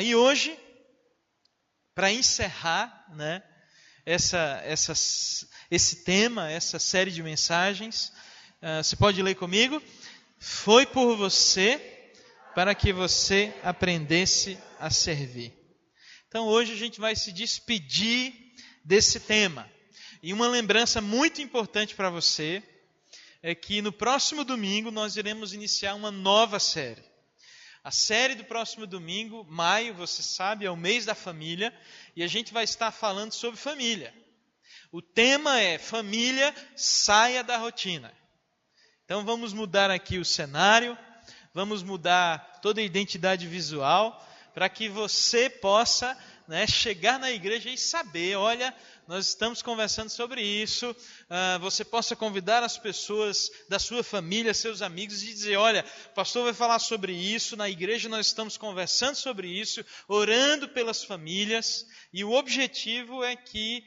E hoje, para encerrar, né, esse tema, essa série de mensagens, você pode ler comigo? Foi por você, para que você aprendesse a servir. Então hoje a gente vai se despedir desse tema. E uma lembrança muito importante para você é que no próximo domingo nós iremos iniciar uma nova série. A série do próximo domingo, maio, você sabe, é o mês da família, e a gente vai estar falando sobre família. O tema é família, saia da rotina. Então vamos mudar aqui o cenário, vamos mudar toda a identidade visual, para que você possa, né, chegar na igreja e saber, olha, nós estamos conversando sobre isso, você possa convidar as pessoas da sua família, seus amigos, e dizer, olha, o pastor vai falar sobre isso, na igreja nós estamos conversando sobre isso, orando pelas famílias, e o objetivo é que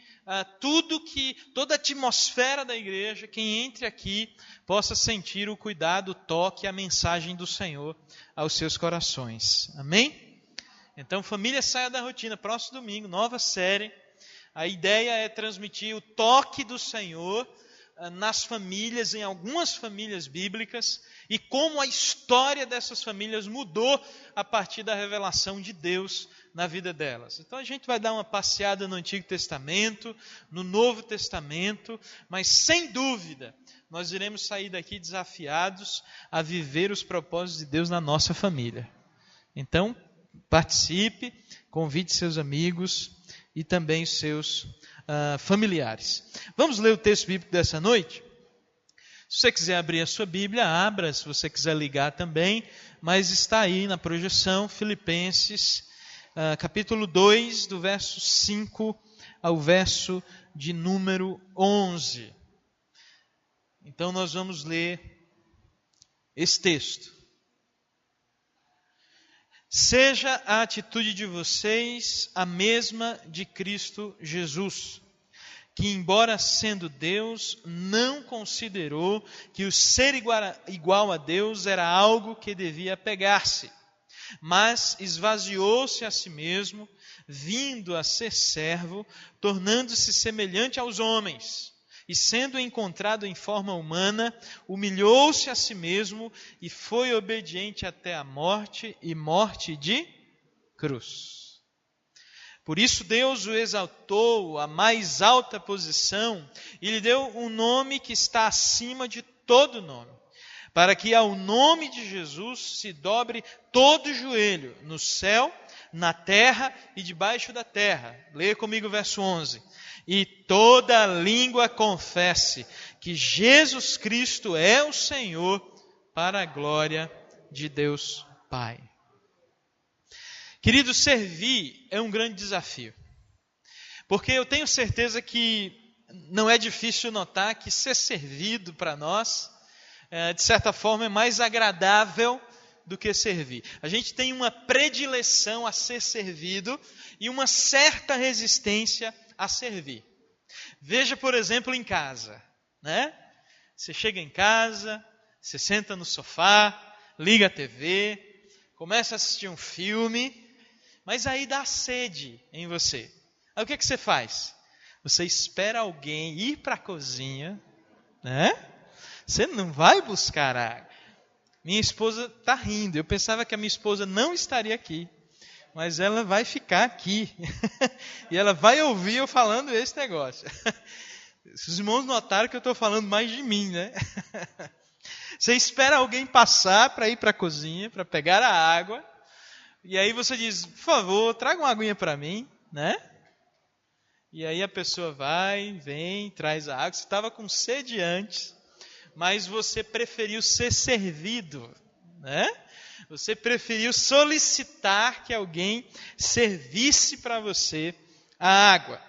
toda a atmosfera da igreja, quem entre aqui, possa sentir o cuidado, o toque, a mensagem do Senhor aos seus corações. Amém? Então, família, saia da rotina. Próximo domingo, nova série. A ideia é transmitir o toque do Senhor nas famílias, em algumas famílias bíblicas, e como a história dessas famílias mudou a partir da revelação de Deus na vida delas. Então a gente vai dar uma passeada no Antigo Testamento, no Novo Testamento, mas sem dúvida nós iremos sair daqui desafiados a viver os propósitos de Deus na nossa família. Então, participe, convide seus amigos e também os seus familiares. Vamos ler o texto bíblico dessa noite? Se você quiser abrir a sua Bíblia, abra. Se você quiser ligar também, mas está aí na projeção, Filipenses, capítulo 2, do verso 5 ao verso de número 11. Então nós vamos ler esse texto. Seja a atitude de vocês a mesma de Cristo Jesus, que, embora sendo Deus, não considerou que o ser igual a Deus era algo que devia apegar-se, mas esvaziou-se a si mesmo, vindo a ser servo, tornando-se semelhante aos homens. E sendo encontrado em forma humana, humilhou-se a si mesmo e foi obediente até a morte e morte de cruz. Por isso Deus o exaltou à mais alta posição e lhe deu um nome que está acima de todo nome, para que ao nome de Jesus se dobre todo joelho, no céu, na terra e debaixo da terra. Leia comigo o verso 11. E toda língua confesse que Jesus Cristo é o Senhor, para a glória de Deus Pai. Querido, servir é um grande desafio. Porque eu tenho certeza que não é difícil notar que ser servido para nós, de certa forma, é mais agradável do que servir. A gente tem uma predileção a ser servido e uma certa resistência a servir. Veja, por exemplo, em casa, né? Você chega em casa, você senta no sofá, liga a TV, começa a assistir um filme, mas aí dá sede em você. Aí o que você faz? Você espera alguém ir para a cozinha, né? Você não vai buscar água. Minha esposa está rindo. Eu pensava que a minha esposa não estaria aqui, mas ela vai ficar aqui. E ela vai ouvir eu falando esse negócio. Os irmãos notaram que eu estou falando mais de mim, né? Você espera alguém passar para ir para a cozinha, para pegar a água. E aí você diz, por favor, traga uma aguinha para mim, né? E aí a pessoa vai, vem, traz a água. Você estava com sede antes, mas você preferiu ser servido, né? Você preferiu solicitar que alguém servisse para você a água.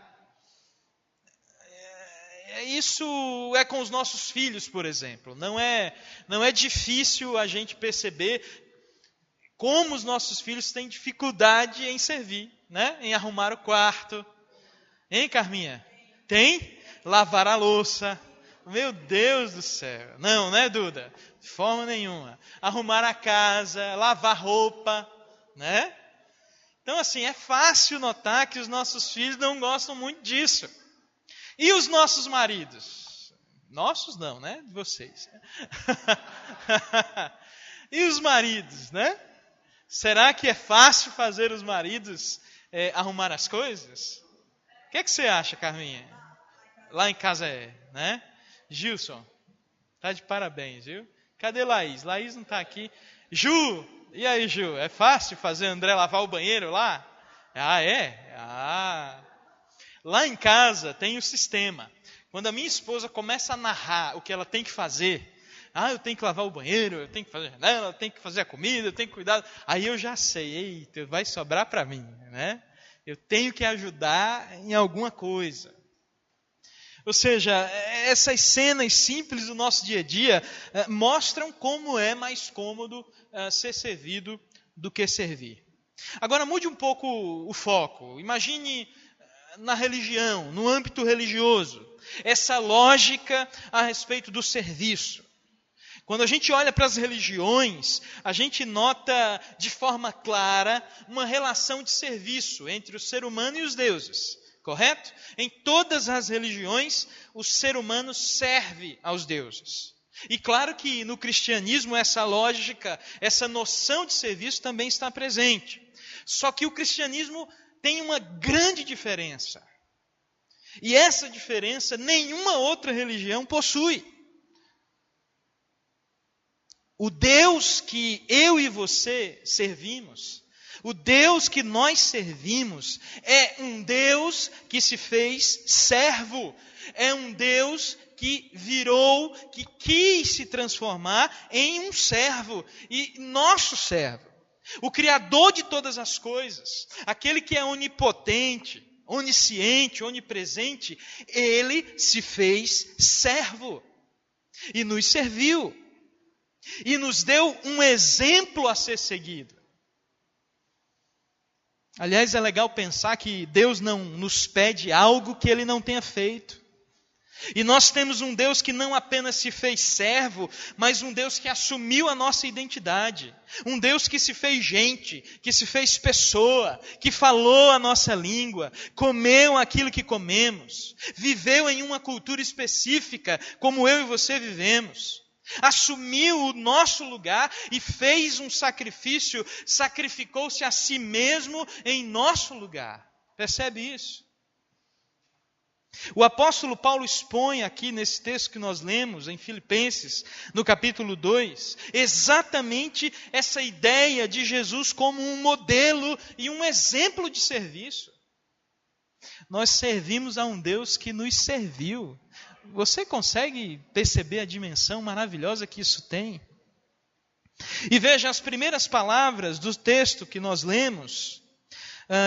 Isso é com os nossos filhos, por exemplo. Não é difícil a gente perceber como os nossos filhos têm dificuldade em servir, né? Em arrumar o quarto. Hein, Carminha? Tem? Lavar a louça. Meu Deus do céu. Não, né, Duda? De forma nenhuma. Arrumar a casa, lavar roupa, né? Então, assim, é fácil notar que os nossos filhos não gostam muito disso. E os nossos maridos? Nossos não, né? De vocês. E os maridos, né? Será que é fácil fazer os maridos arrumar as coisas? O que você acha, Carminha? Lá em casa né? Gilson, tá de parabéns, viu? Cadê Laís? Laís não tá aqui. Ju, e aí, Ju? É fácil fazer André lavar o banheiro lá? Ah, é? Ah. Lá em casa tem o sistema. Quando a minha esposa começa a narrar o que ela tem que fazer, eu tenho que lavar o banheiro, eu tenho que fazer a janela, eu tenho que fazer a comida, eu tenho que cuidar. Aí eu já sei, eita, vai sobrar para mim, né? Eu tenho que ajudar em alguma coisa. Ou seja, essas cenas simples do nosso dia a dia mostram como é mais cômodo ser servido do que servir. Agora mude um pouco o foco. Imagine na religião, no âmbito religioso, essa lógica a respeito do serviço. Quando a gente olha para as religiões, a gente nota de forma clara uma relação de serviço entre o ser humano e os deuses, correto? Em todas as religiões, o ser humano serve aos deuses. E claro que no cristianismo essa lógica, essa noção de serviço também está presente. Só que o cristianismo tem uma grande diferença. E essa diferença nenhuma outra religião possui. O Deus que eu e você servimos, o Deus que nós servimos, é um Deus que se fez servo. É um Deus que virou, que quis se transformar em um servo. E nosso servo. O Criador de todas as coisas. Aquele que é onipotente, onisciente, onipresente. Ele se fez servo. E nos serviu. E nos deu um exemplo a ser seguido. Aliás, é legal pensar que Deus não nos pede algo que Ele não tenha feito. E nós temos um Deus que não apenas se fez servo, mas um Deus que assumiu a nossa identidade. Um Deus que se fez gente, que se fez pessoa, que falou a nossa língua, comeu aquilo que comemos, viveu em uma cultura específica, como eu e você vivemos. Assumiu o nosso lugar e fez um sacrifício, sacrificou-se a si mesmo em nosso lugar. Percebe isso? O apóstolo Paulo expõe aqui nesse texto que nós lemos, em Filipenses, no capítulo 2, exatamente essa ideia de Jesus como um modelo e um exemplo de serviço. Nós servimos a um Deus que nos serviu. Você consegue perceber a dimensão maravilhosa que isso tem? E veja, as primeiras palavras do texto que nós lemos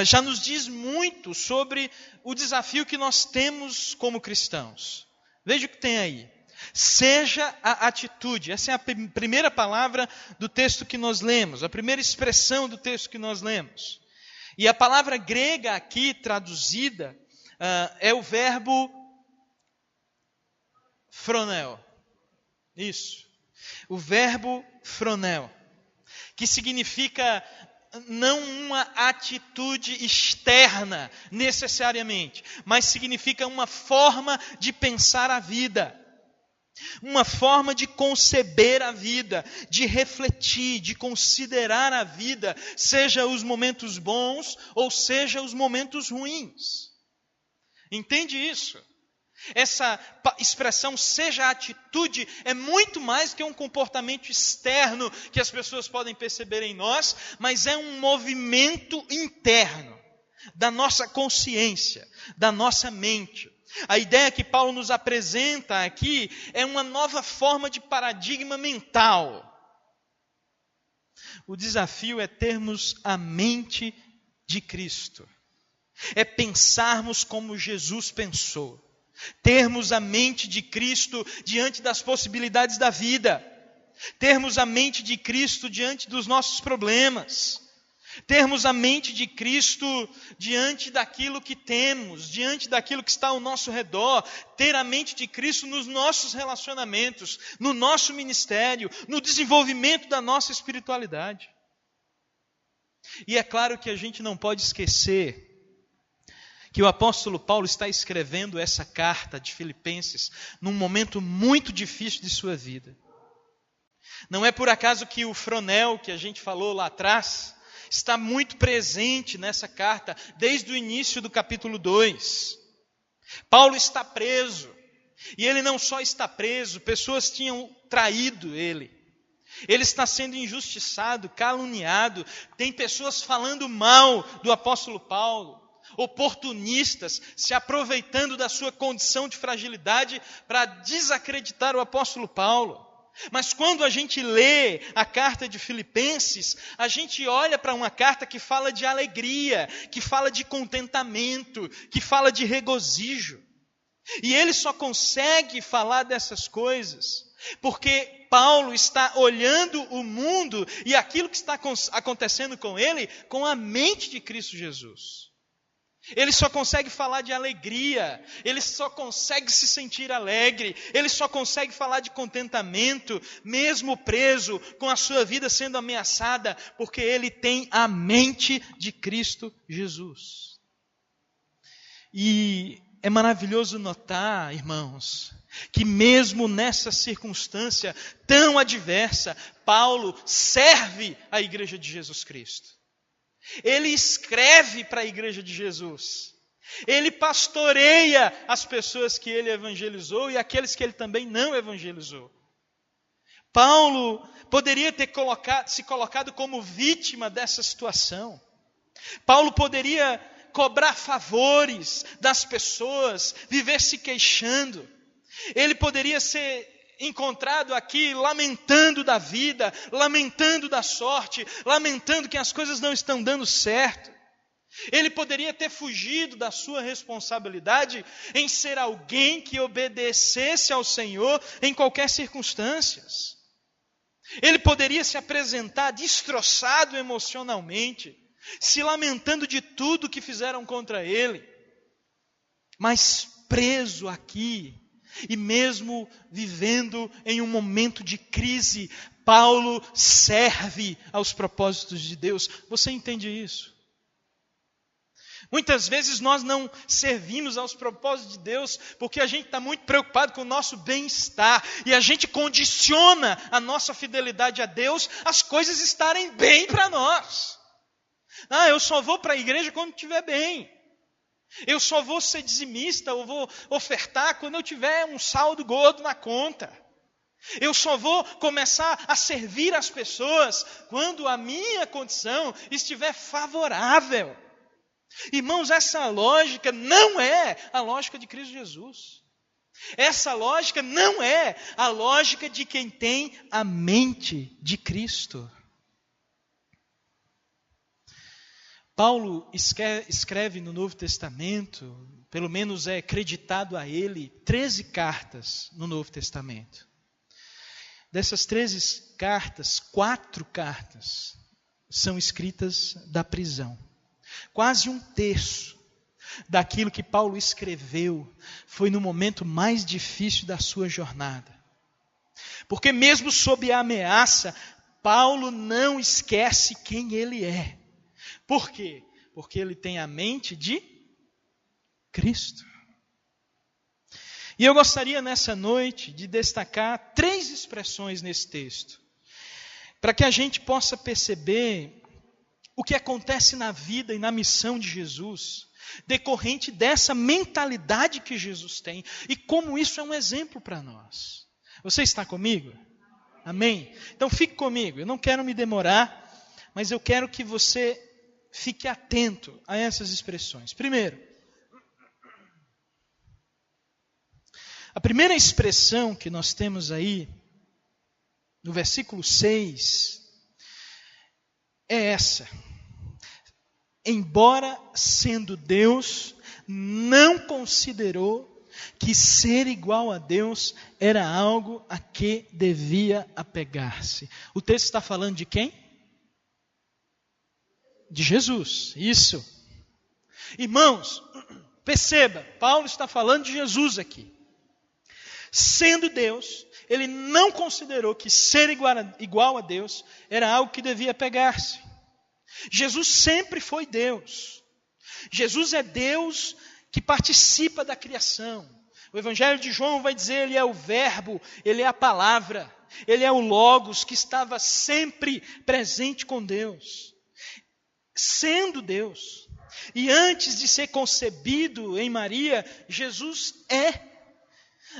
já nos diz muito sobre o desafio que nós temos como cristãos. Veja o que tem aí. Seja a atitude. Essa é a primeira palavra do texto que nós lemos, a primeira expressão do texto que nós lemos. E a palavra grega aqui traduzida é o verbo fronel. Isso. O verbo fronel. Que significa não uma atitude externa, necessariamente, mas significa uma forma de pensar a vida. Uma forma de conceber a vida, de refletir, de considerar a vida, seja os momentos bons ou seja os momentos ruins. Entende isso? Essa expressão, seja a atitude, é muito mais que um comportamento externo que as pessoas podem perceber em nós, mas é um movimento interno da nossa consciência, da nossa mente. A ideia que Paulo nos apresenta aqui é uma nova forma de paradigma mental. O desafio é termos a mente de Cristo. É pensarmos como Jesus pensou. Termos a mente de Cristo diante das possibilidades da vida. Termos a mente de Cristo diante dos nossos problemas. Termos a mente de Cristo diante daquilo que temos, diante daquilo que está ao nosso redor. Ter a mente de Cristo nos nossos relacionamentos, no nosso ministério, no desenvolvimento da nossa espiritualidade. E é claro que a gente não pode esquecer que o apóstolo Paulo está escrevendo essa carta de Filipenses num momento muito difícil de sua vida. Não é por acaso que o fronel que a gente falou lá atrás está muito presente nessa carta, desde o início do capítulo 2. Paulo está preso, e ele não só está preso, pessoas tinham traído ele. Ele está sendo injustiçado, caluniado, tem pessoas falando mal do apóstolo Paulo, oportunistas, se aproveitando da sua condição de fragilidade para desacreditar o apóstolo Paulo. Mas quando a gente lê a carta de Filipenses, a gente olha para uma carta que fala de alegria, que fala de contentamento, que fala de regozijo. E ele só consegue falar dessas coisas porque Paulo está olhando o mundo e aquilo que está acontecendo com ele com a mente de Cristo Jesus. Ele só consegue falar de alegria, ele só consegue se sentir alegre, ele só consegue falar de contentamento, mesmo preso, com a sua vida sendo ameaçada, porque ele tem a mente de Cristo Jesus. E é maravilhoso notar, irmãos, que mesmo nessa circunstância tão adversa, Paulo serve a igreja de Jesus Cristo. Ele escreve para a igreja de Jesus. Ele pastoreia as pessoas que ele evangelizou e aqueles que ele também não evangelizou. Paulo poderia ter se colocado como vítima dessa situação. Paulo poderia cobrar favores das pessoas, viver se queixando. Ele poderia ser encontrado aqui lamentando da vida, lamentando da sorte, lamentando que as coisas não estão dando certo. Ele poderia ter fugido da sua responsabilidade em ser alguém que obedecesse ao Senhor em qualquer circunstância. Ele poderia se apresentar destroçado emocionalmente, se lamentando de tudo que fizeram contra ele, mas preso aqui, e mesmo vivendo em um momento de crise, Paulo serve aos propósitos de Deus. Você entende isso? Muitas vezes nós não servimos aos propósitos de Deus porque a gente está muito preocupado com o nosso bem-estar e a gente condiciona a nossa fidelidade a Deus as coisas estarem bem para nós. Eu só vou para a igreja quando estiver bem. Eu só vou ser dizimista ou vou ofertar quando eu tiver um saldo gordo na conta. Eu só vou começar a servir as pessoas quando a minha condição estiver favorável. Irmãos, essa lógica não é a lógica de Cristo Jesus. Essa lógica não é a lógica de quem tem a mente de Cristo. Paulo escreve no Novo Testamento, pelo menos é acreditado a ele, 13 cartas no Novo Testamento. Dessas 13 cartas, 4 cartas são escritas da prisão. Quase um terço daquilo que Paulo escreveu foi no momento mais difícil da sua jornada. Porque mesmo sob a ameaça, Paulo não esquece quem ele é. Por quê? Porque ele tem a mente de Cristo. E eu gostaria nessa noite de destacar 3 expressões nesse texto, para que a gente possa perceber o que acontece na vida e na missão de Jesus, decorrente dessa mentalidade que Jesus tem, e como isso é um exemplo para nós. Você está comigo? Amém? Então fique comigo, eu não quero me demorar, mas eu quero que você fique atento a essas expressões. Primeiro, a primeira expressão que nós temos aí, no versículo 6, é essa. Embora sendo Deus, não considerou que ser igual a Deus era algo a que devia apegar-se. O texto está falando de quem? De Jesus, isso. Irmãos, perceba, Paulo está falando de Jesus aqui. Sendo Deus, ele não considerou que ser igual a Deus era algo que devia pegar-se. Jesus sempre foi Deus. Jesus é Deus que participa da criação. O Evangelho de João vai dizer, Ele é o Verbo, Ele é a palavra, Ele é o Logos que estava sempre presente com Deus, sendo Deus. E antes de ser concebido em Maria, Jesus é.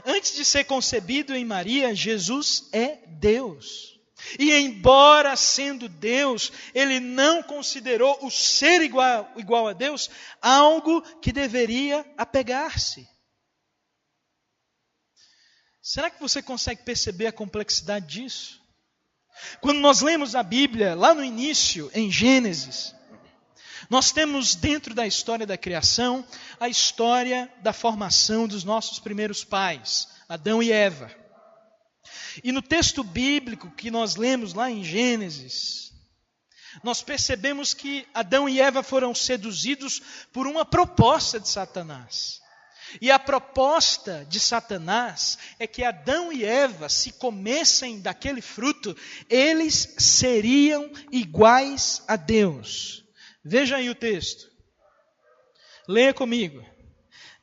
Antes de ser concebido em Maria, Jesus é Deus. E embora sendo Deus, Ele não considerou o ser igual a Deus algo que deveria apegar-se. Será que você consegue perceber a complexidade disso? Quando nós lemos a Bíblia, lá no início, em Gênesis, nós temos dentro da história da criação, a história da formação dos nossos primeiros pais, Adão e Eva. E no texto bíblico que nós lemos lá em Gênesis, nós percebemos que Adão e Eva foram seduzidos por uma proposta de Satanás. E a proposta de Satanás é que Adão e Eva, se comessem daquele fruto, eles seriam iguais a Deus. Veja aí o texto. Leia comigo.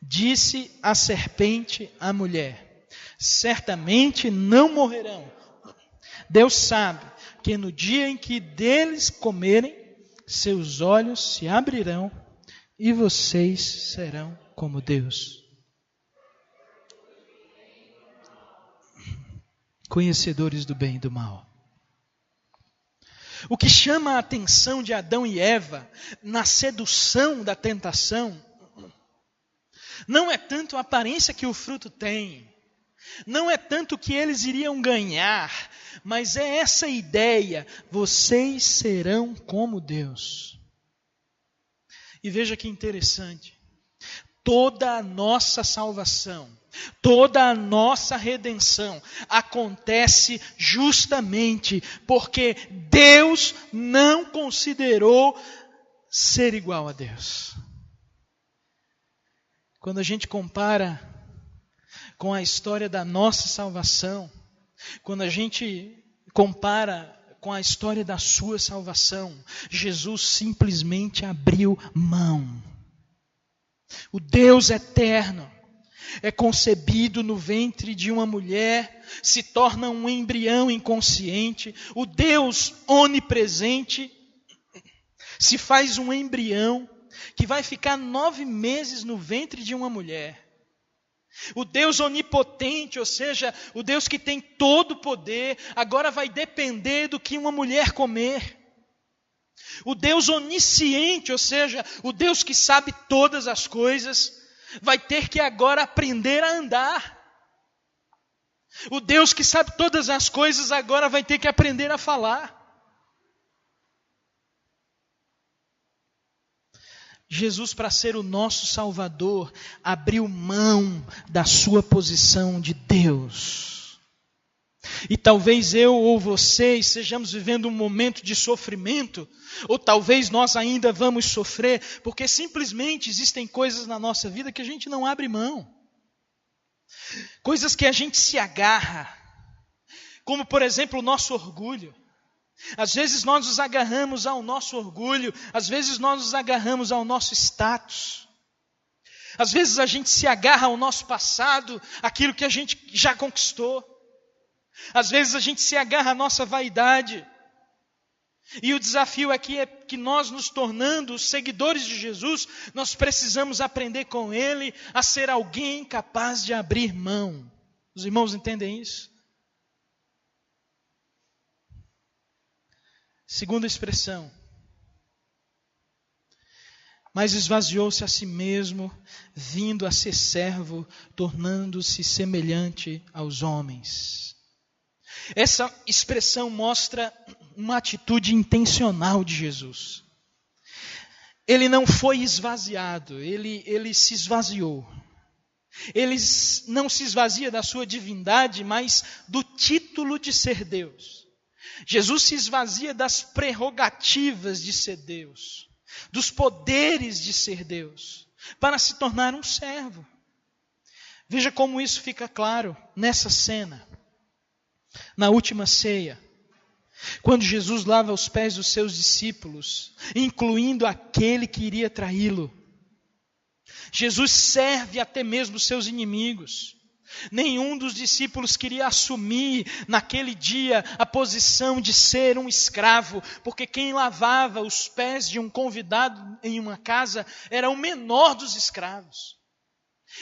Disse a serpente à mulher: certamente não morrerão. Deus sabe que no dia em que deles comerem, seus olhos se abrirão e vocês serão como Deus, conhecedores do bem e do mal. O que chama a atenção de Adão e Eva na sedução da tentação não é tanto a aparência que o fruto tem, não é tanto o que eles iriam ganhar, mas é essa ideia: vocês serão como Deus. E veja que interessante, toda a nossa salvação, toda a nossa redenção acontece justamente porque Deus não considerou ser igual a Deus. Quando a gente compara com a história da nossa salvação, quando a gente compara com a história da sua salvação, Jesus simplesmente abriu mão. O Deus eterno é concebido no ventre de uma mulher, se torna um embrião inconsciente. O Deus onipresente se faz um embrião que vai ficar 9 meses no ventre de uma mulher. O Deus onipotente, ou seja, o Deus que tem todo o poder, agora vai depender do que uma mulher comer. O Deus onisciente, ou seja, o Deus que sabe todas as coisas, vai ter que agora aprender a andar. O Deus que sabe todas as coisas agora vai ter que aprender a falar. Jesus, para ser o nosso Salvador, abriu mão da sua posição de Deus. E talvez eu ou você estejamos vivendo um momento de sofrimento, ou talvez nós ainda vamos sofrer, porque simplesmente existem coisas na nossa vida que a gente não abre mão. Coisas que a gente se agarra, como por exemplo o nosso orgulho. Às vezes nós nos agarramos ao nosso orgulho, às vezes nós nos agarramos ao nosso status. Às vezes a gente se agarra ao nosso passado, aquilo que a gente já conquistou. Às vezes a gente se agarra à nossa vaidade. E o desafio aqui é que nós, nos tornando seguidores de Jesus, nós precisamos aprender com Ele a ser alguém capaz de abrir mão. Os irmãos entendem isso? Segunda expressão. Mas esvaziou-se a si mesmo, vindo a ser servo, tornando-se semelhante aos homens. Essa expressão mostra uma atitude intencional de Jesus. Ele não foi esvaziado, ele se esvaziou. Ele não se esvazia da sua divindade, mas do título de ser Deus. Jesus se esvazia das prerrogativas de ser Deus, dos poderes de ser Deus, para se tornar um servo. Veja como isso fica claro nessa cena. Na última ceia, Quando Jesus lava os pés dos seus discípulos, incluindo aquele que iria traí-lo, Jesus serve até mesmo os seus inimigos. Nenhum dos discípulos queria assumir naquele dia a posição de ser um escravo, porque quem lavava os pés de um convidado em uma casa era o menor dos escravos.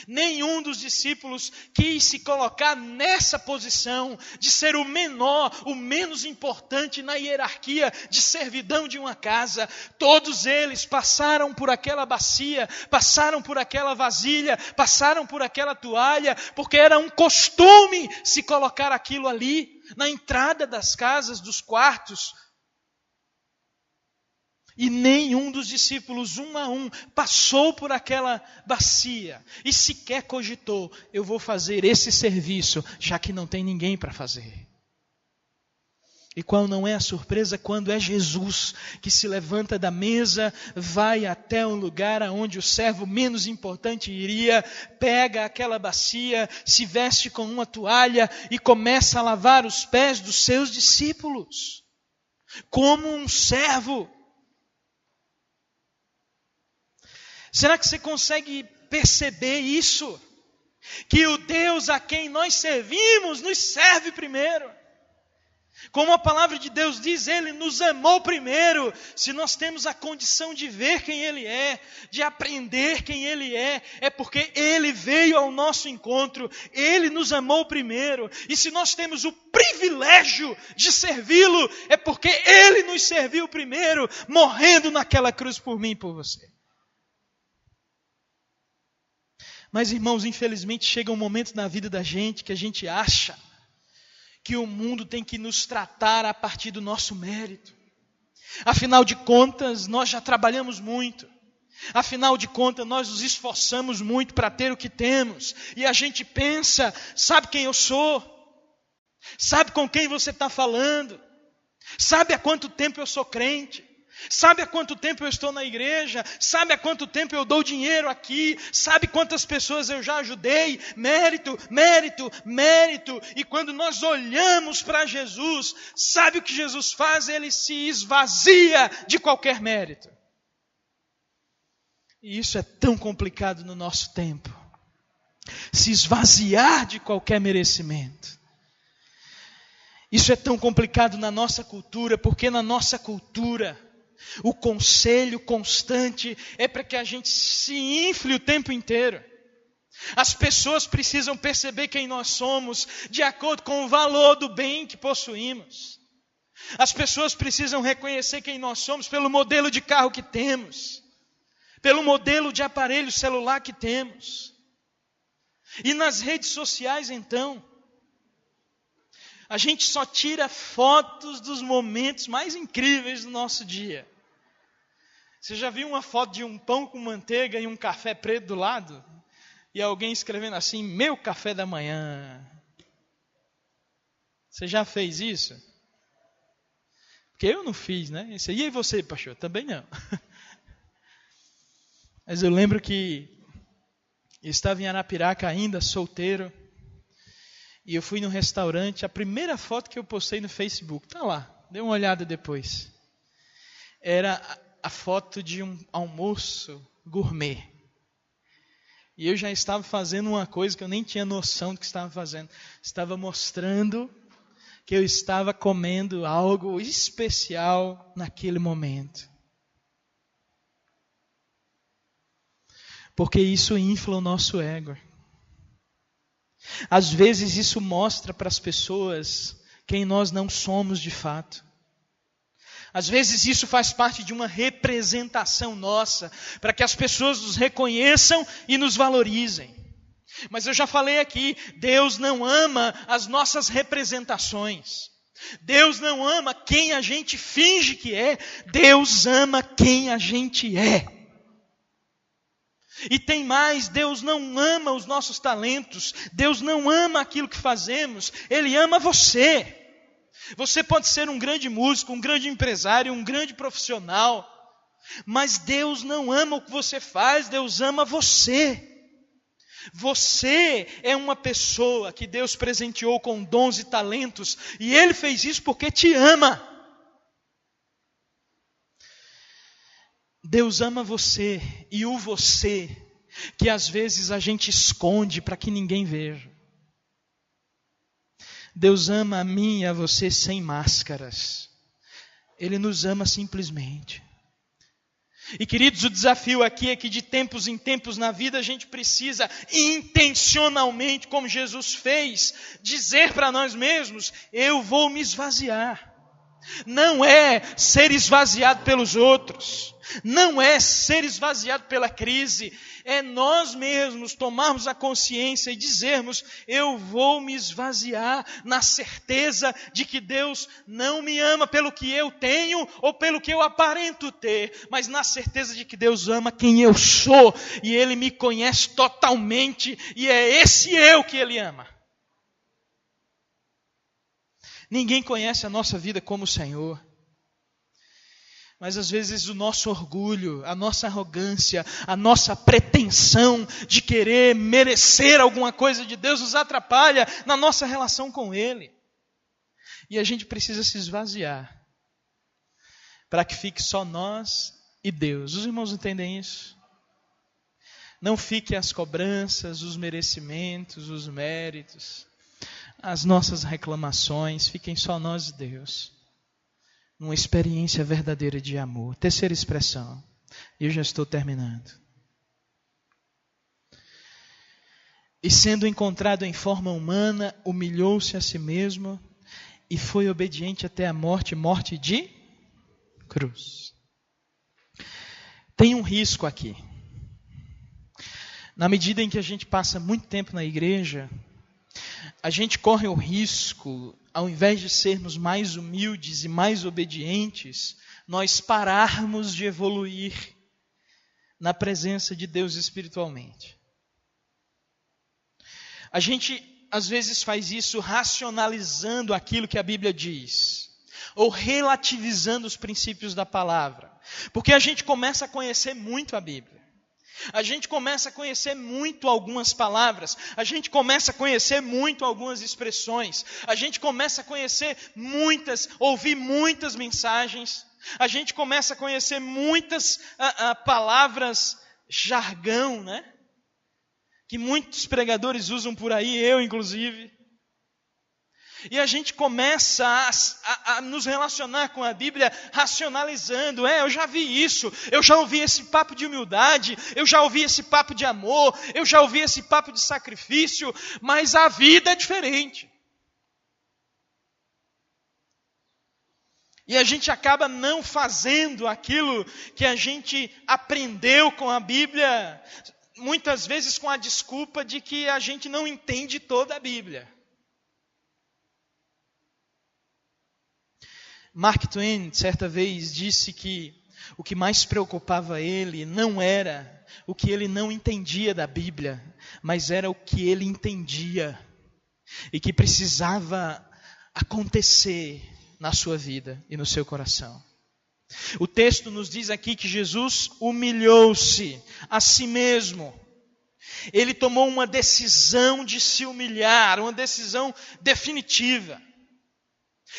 Nenhum dos discípulos quis se colocar nessa posição de ser o menor, o menos importante na hierarquia de servidão de uma casa. Todos eles passaram por aquela bacia, passaram por aquela vasilha, passaram por aquela toalha, porque era um costume se colocar aquilo ali, na entrada das casas, dos quartos. E nenhum dos discípulos, um a um, passou por aquela bacia e sequer cogitou: eu vou fazer esse serviço, já que não tem ninguém para fazer. E qual não é a surpresa quando é Jesus que se levanta da mesa, vai até um lugar aonde o servo menos importante iria, pega aquela bacia, se veste com uma toalha e começa a lavar os pés dos seus discípulos, como um servo. Será que você consegue perceber isso? Que o Deus a quem nós servimos nos serve primeiro. Como a palavra de Deus diz, Ele nos amou primeiro. Se nós temos a condição de ver quem Ele é, de aprender quem Ele é porque Ele veio ao nosso encontro, Ele nos amou primeiro. E se nós temos o privilégio de servi-lo, é porque Ele nos serviu primeiro, morrendo naquela cruz por mim e por você. Mas, irmãos, infelizmente chega um momento na vida da gente que a gente acha que o mundo tem que nos tratar a partir do nosso mérito. Afinal de contas, nós já trabalhamos muito. Afinal de contas, nós nos esforçamos muito para ter o que temos. E a gente pensa: sabe quem eu sou? Sabe com quem você está falando? Sabe há quanto tempo eu sou crente? Sabe há quanto tempo eu estou na igreja? Sabe há quanto tempo eu dou dinheiro aqui? Sabe quantas pessoas eu já ajudei? Mérito, mérito, mérito. E quando nós olhamos para Jesus, sabe o que Jesus faz? Ele se esvazia de qualquer mérito. E isso é tão complicado no nosso tempo. Se esvaziar de qualquer merecimento. Isso é tão complicado na nossa cultura, porque na nossa cultura o conselho constante é para que a gente se infle o tempo inteiro. As pessoas precisam perceber quem nós somos de acordo com o valor do bem que possuímos. As pessoas precisam reconhecer quem nós somos pelo modelo de carro que temos, pelo modelo de aparelho celular que temos. E nas redes sociais, então, a gente só tira fotos dos momentos mais incríveis do nosso dia. Você já viu uma foto de um pão com manteiga e um café preto do lado? E alguém escrevendo assim: meu café da manhã. Você já fez isso? Porque eu não fiz, né? E aí você, pastor? Também não. Mas eu lembro que eu estava em Arapiraca ainda, solteiro. E eu fui num restaurante, a primeira foto que eu postei no Facebook, está lá, dê uma olhada depois. Era a foto de um almoço gourmet. E eu já estava fazendo uma coisa que eu nem tinha noção do que estava fazendo. Estava mostrando que eu estava comendo algo especial naquele momento. Porque isso infla o nosso ego. Às vezes isso mostra para as pessoas quem nós não somos de fato. Às vezes isso faz parte de uma representação nossa, para que as pessoas nos reconheçam e nos valorizem. Mas eu já falei aqui, Deus não ama as nossas representações. Deus não ama quem a gente finge que é. Deus ama quem a gente é. E tem mais, Deus não ama os nossos talentos, Deus não ama aquilo que fazemos, Ele ama você. Você pode ser um grande músico, um grande empresário, um grande profissional, mas Deus não ama o que você faz, Deus ama você. Você é uma pessoa que Deus presenteou com dons e talentos, e Ele fez isso porque te ama. Deus ama você, e o você, que às vezes a gente esconde para que ninguém veja. Deus ama a mim e a você sem máscaras. Ele nos ama simplesmente. E queridos, o desafio aqui é que de tempos em tempos na vida a gente precisa intencionalmente, como Jesus fez, dizer para nós mesmos: eu vou me esvaziar. Não é ser esvaziado pelos outros, não é ser esvaziado pela crise, é nós mesmos tomarmos a consciência e dizermos: eu vou me esvaziar, na certeza de que Deus não me ama pelo que eu tenho ou pelo que eu aparento ter, mas na certeza de que Deus ama quem eu sou, e Ele me conhece totalmente, e é esse eu que Ele ama. Ninguém conhece a nossa vida como o Senhor. Mas às vezes o nosso orgulho, a nossa arrogância, a nossa pretensão de querer merecer alguma coisa de Deus nos atrapalha na nossa relação com Ele. E a gente precisa se esvaziar para que fique só nós e Deus. Os irmãos entendem isso? Não fique as cobranças, os merecimentos, os méritos, as nossas reclamações, fiquem só nós e Deus. Numa experiência verdadeira de amor. Terceira expressão, e eu já estou terminando. E sendo encontrado em forma humana, humilhou-se a si mesmo e foi obediente até a morte, morte de cruz. Tem um risco aqui. Na medida em que a gente passa muito tempo na igreja, a gente corre o risco, ao invés de sermos mais humildes e mais obedientes, nós pararmos de evoluir na presença de Deus espiritualmente. A gente, às vezes, faz isso racionalizando aquilo que a Bíblia diz, ou relativizando os princípios da palavra, porque a gente começa a conhecer muito a Bíblia. A gente começa a conhecer muito algumas palavras, a gente começa a conhecer muito algumas expressões, a gente começa a conhecer ouvir muitas mensagens, a gente começa a conhecer muitas palavras jargão, né? Que muitos pregadores usam por aí, eu inclusive. E a gente começa a nos relacionar com a Bíblia racionalizando. Eu já vi isso, eu já ouvi esse papo de humildade, eu já ouvi esse papo de amor, eu já ouvi esse papo de sacrifício, mas a vida é diferente. E a gente acaba não fazendo aquilo que a gente aprendeu com a Bíblia, muitas vezes com a desculpa de que a gente não entende toda a Bíblia. Mark Twain, certa vez, disse que o que mais preocupava ele não era o que ele não entendia da Bíblia, mas era o que ele entendia e que precisava acontecer na sua vida e no seu coração. O texto nos diz aqui que Jesus humilhou-se a si mesmo. Ele tomou uma decisão de se humilhar, uma decisão definitiva.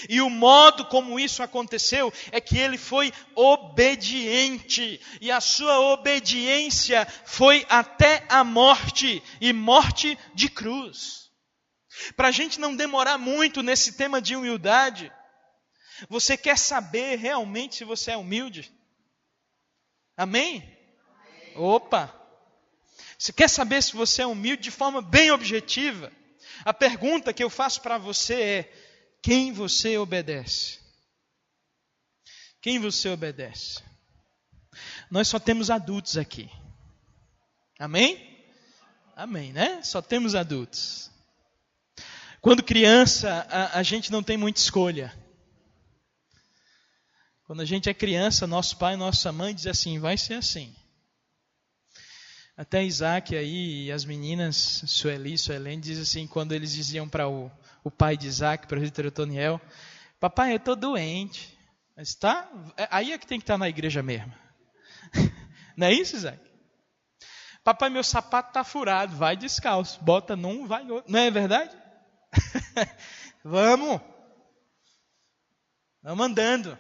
E o modo como isso aconteceu é que ele foi obediente. E a sua obediência foi até a morte, e morte de cruz. Para a gente não demorar muito nesse tema de humildade, você quer saber realmente se você é humilde? Amém? Opa! Você quer saber se você é humilde de forma bem objetiva? A pergunta que eu faço para você é: quem você obedece? Quem você obedece? Nós só temos adultos aqui. Amém? Amém, né? Só temos adultos. Quando criança, a gente não tem muita escolha. Quando a gente é criança, nosso pai e nossa mãe dizem assim: vai ser assim. Até Isaac aí e as meninas, Sueli e Suelene, dizem assim, quando eles diziam para o pai de Isaac, para o presbítero Otoniel: papai, eu estou doente. Mas aí é que tem que estar na igreja mesmo. Não é isso, Isaac? Papai, meu sapato está furado, vai descalço. Bota num, vai no outro. Não é verdade? Vamos andando.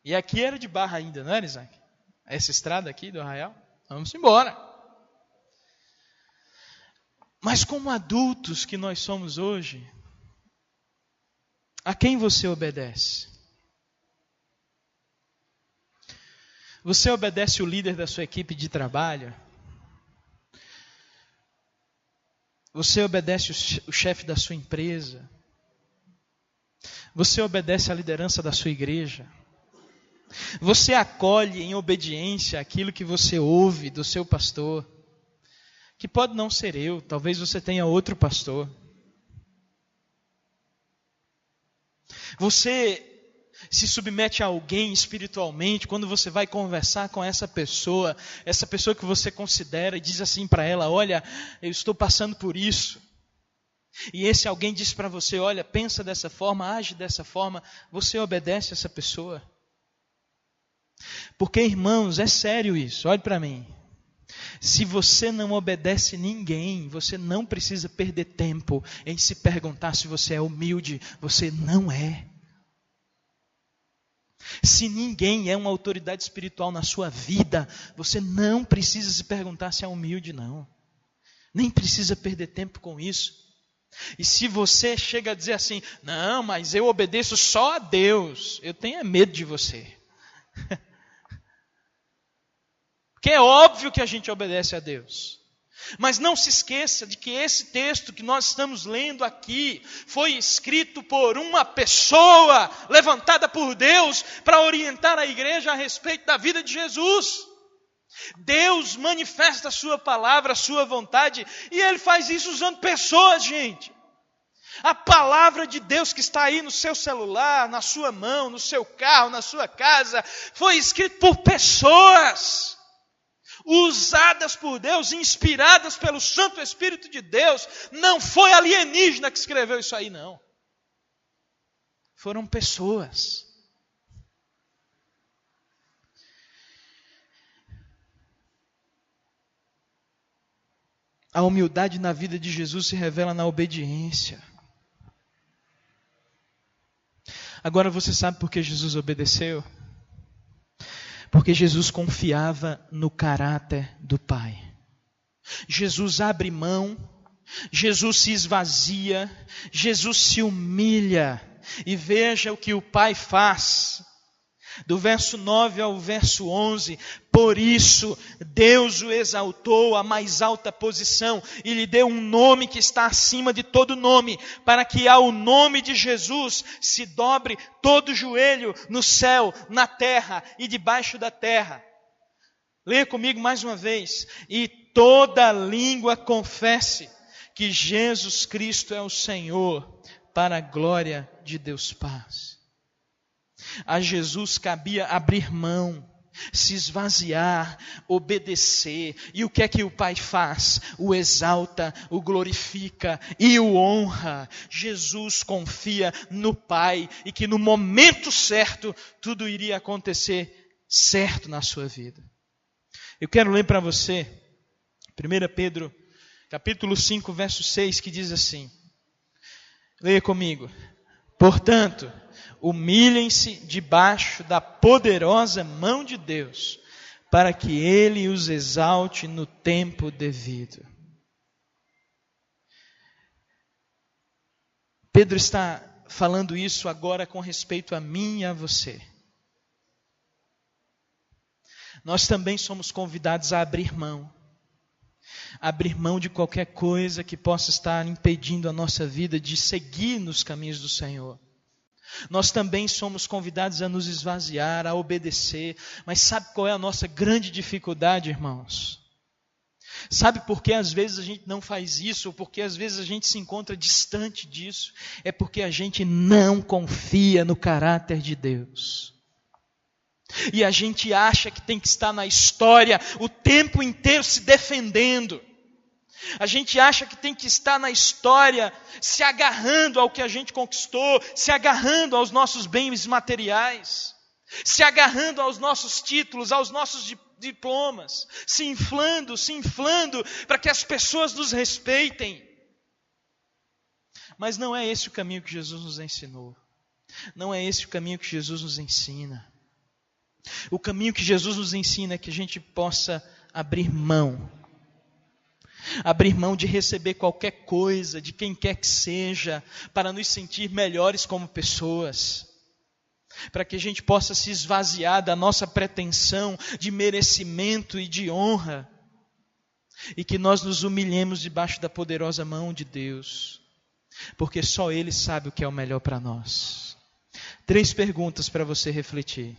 E aqui era de barra ainda, não era, Isaac? Essa estrada aqui do Arraial. Vamos embora. Mas como adultos que nós somos hoje, a quem você obedece? Você obedece o líder da sua equipe de trabalho? Você obedece o chefe da sua empresa? Você obedece a liderança da sua igreja? Você acolhe em obediência aquilo que você ouve do seu pastor? Que pode não ser eu, talvez você tenha outro pastor. Você se submete a alguém espiritualmente quando você vai conversar com essa pessoa que você considera, e diz assim para ela: olha, eu estou passando por isso. E esse alguém diz para você: olha, pensa dessa forma, age dessa forma. Você obedece essa pessoa? Porque, irmãos, é sério isso, olhe para mim. Se você não obedece ninguém, você não precisa perder tempo em se perguntar se você é humilde. Você não é. Se ninguém é uma autoridade espiritual na sua vida, você não precisa se perguntar se é humilde, não. Nem precisa perder tempo com isso. E se você chega a dizer assim: não, mas eu obedeço só a Deus, eu tenho medo de você. Porque é óbvio que a gente obedece a Deus. Mas não se esqueça de que esse texto que nós estamos lendo aqui foi escrito por uma pessoa levantada por Deus para orientar a igreja a respeito da vida de Jesus. Deus manifesta a sua palavra, a sua vontade, e Ele faz isso usando pessoas, gente. A palavra de Deus que está aí no seu celular, na sua mão, no seu carro, na sua casa, foi escrito por pessoas usadas por Deus, inspiradas pelo Santo Espírito de Deus. Não foi alienígena que escreveu isso aí, não. Foram pessoas. A humildade na vida de Jesus se revela na obediência. Agora você sabe por que Jesus obedeceu? Porque Jesus confiava no caráter do Pai. Jesus abre mão, Jesus se esvazia, Jesus se humilha. E veja o que o Pai faz. Do verso 9 ao verso 11, por isso Deus o exaltou à mais alta posição e lhe deu um nome que está acima de todo nome, para que ao nome de Jesus se dobre todo joelho no céu, na terra e debaixo da terra. Leia comigo mais uma vez. E toda língua confesse que Jesus Cristo é o Senhor, para a glória de Deus Pai. A Jesus cabia abrir mão, se esvaziar, obedecer. E o que é que o Pai faz? O exalta, o glorifica e o honra. Jesus confia no Pai e que no momento certo tudo iria acontecer certo na sua vida. Eu quero ler para você 1 Pedro capítulo 5, verso 6, que diz assim. Leia comigo. Portanto, humilhem-se debaixo da poderosa mão de Deus, para que Ele os exalte no tempo devido. Pedro está falando isso agora com respeito a mim e a você. Nós também somos convidados a abrir mão. Abrir mão de qualquer coisa que possa estar impedindo a nossa vida de seguir nos caminhos do Senhor. Nós também somos convidados a nos esvaziar, a obedecer. Mas sabe qual é a nossa grande dificuldade, irmãos? Sabe por que às vezes a gente não faz isso? Ou porque às vezes a gente se encontra distante disso? É porque a gente não confia no caráter de Deus. E a gente acha que tem que estar na história o tempo inteiro se defendendo. A gente acha que tem que estar na história se agarrando ao que a gente conquistou, se agarrando aos nossos bens materiais, se agarrando aos nossos títulos, aos nossos diplomas, se inflando, para que as pessoas nos respeitem. Mas não é esse o caminho que Jesus nos ensinou. Não é esse o caminho que Jesus nos ensina. O caminho que Jesus nos ensina é que a gente possa abrir mão de receber qualquer coisa, de quem quer que seja, para nos sentir melhores como pessoas, para que a gente possa se esvaziar da nossa pretensão de merecimento e de honra, e que nós nos humilhemos debaixo da poderosa mão de Deus, porque só Ele sabe o que é o melhor para nós. 3 perguntas para você refletir.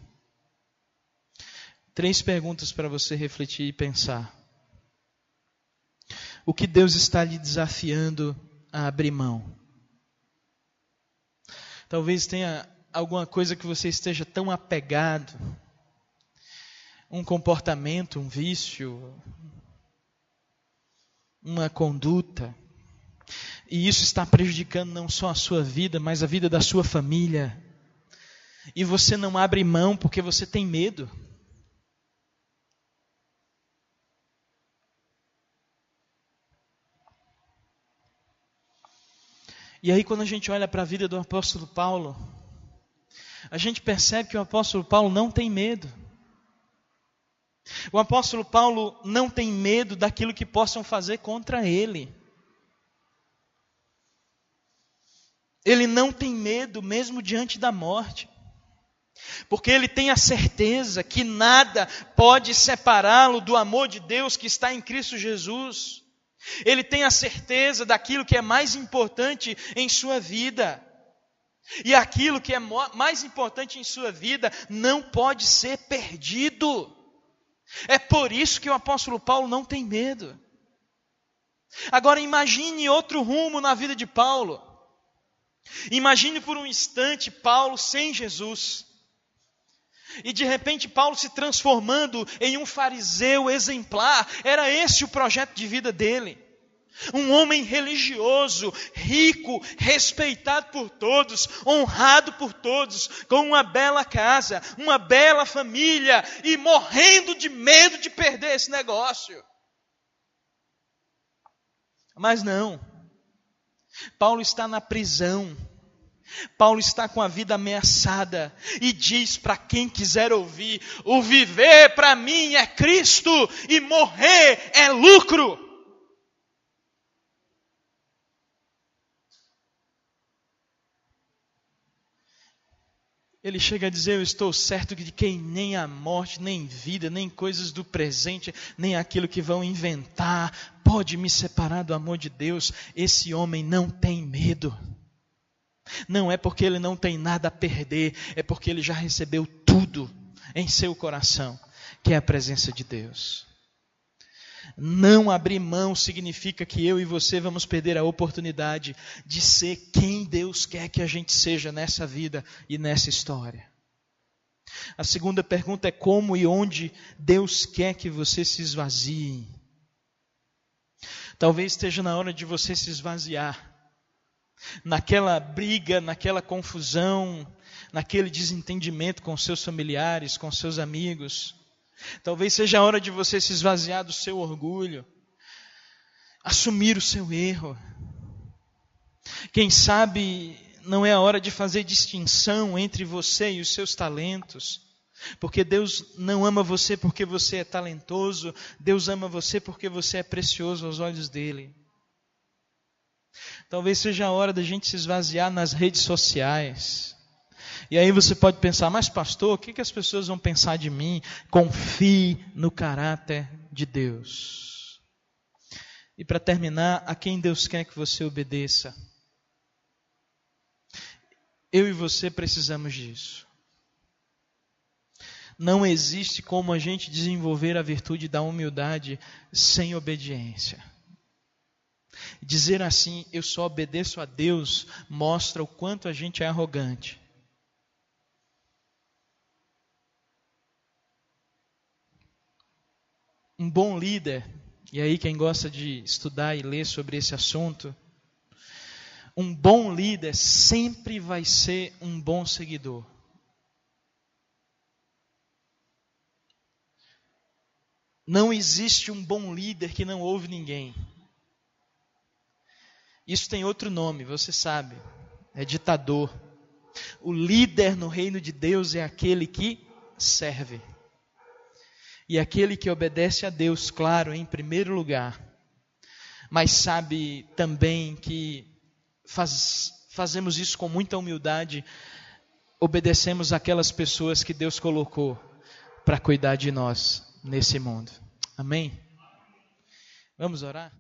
3 perguntas para você refletir e pensar. O que Deus está lhe desafiando a abrir mão? Talvez tenha alguma coisa que você esteja tão apegado, um comportamento, um vício, uma conduta, e isso está prejudicando não só a sua vida, mas a vida da sua família, e você não abre mão porque você tem medo. E aí, quando a gente olha para a vida do apóstolo Paulo, a gente percebe que o apóstolo Paulo não tem medo. O apóstolo Paulo não tem medo daquilo que possam fazer contra ele. Ele não tem medo mesmo diante da morte. Porque ele tem a certeza que nada pode separá-lo do amor de Deus que está em Cristo Jesus. Ele tem a certeza daquilo que é mais importante em sua vida. E aquilo que é mais importante em sua vida não pode ser perdido. É por isso que o apóstolo Paulo não tem medo. Agora imagine outro rumo na vida de Paulo. Imagine por um instante Paulo sem Jesus. E de repente Paulo se transformando em um fariseu exemplar. Era esse o projeto de vida dele. Um homem religioso, rico, respeitado por todos, honrado por todos, com uma bela casa, uma bela família e morrendo de medo de perder esse negócio. Mas não. Paulo está na prisão. Paulo está com a vida ameaçada e diz para quem quiser ouvir: o viver para mim é Cristo e morrer é lucro. Ele chega a dizer: eu estou certo de que nem a morte, nem vida, nem coisas do presente, nem aquilo que vão inventar pode me separar do amor de Deus. Esse homem não tem medo. Não é porque ele não tem nada a perder, é porque ele já recebeu tudo em seu coração, que é a presença de Deus. Não abrir mão significa que eu e você vamos perder a oportunidade de ser quem Deus quer que a gente seja nessa vida e nessa história. A segunda pergunta é como e onde Deus quer que você se esvazie. Talvez esteja na hora de você se esvaziar. Naquela briga, naquela confusão, naquele desentendimento com seus familiares, com seus amigos. Talvez seja a hora de você se esvaziar do seu orgulho, assumir o seu erro. Quem sabe não é a hora de fazer distinção entre você e os seus talentos, porque Deus não ama você porque você é talentoso, Deus ama você porque você é precioso aos olhos dele. Talvez seja a hora da gente se esvaziar nas redes sociais. E aí você pode pensar: mas pastor, o que as pessoas vão pensar de mim? Confie no caráter de Deus. E para terminar, a quem Deus quer que você obedeça? Eu e você precisamos disso. Não existe como a gente desenvolver a virtude da humildade sem obediência. Dizer assim: eu só obedeço a Deus, mostra o quanto a gente é arrogante. Um bom líder, e aí quem gosta de estudar e ler sobre esse assunto, um bom líder sempre vai ser um bom seguidor. Não existe um bom líder que não ouve ninguém. Isso tem outro nome, você sabe. É ditador. O líder no reino de Deus é aquele que serve. E aquele que obedece a Deus, claro, em primeiro lugar. Mas sabe também que fazemos isso com muita humildade. Obedecemos aquelas pessoas que Deus colocou para cuidar de nós nesse mundo. Amém? Vamos orar?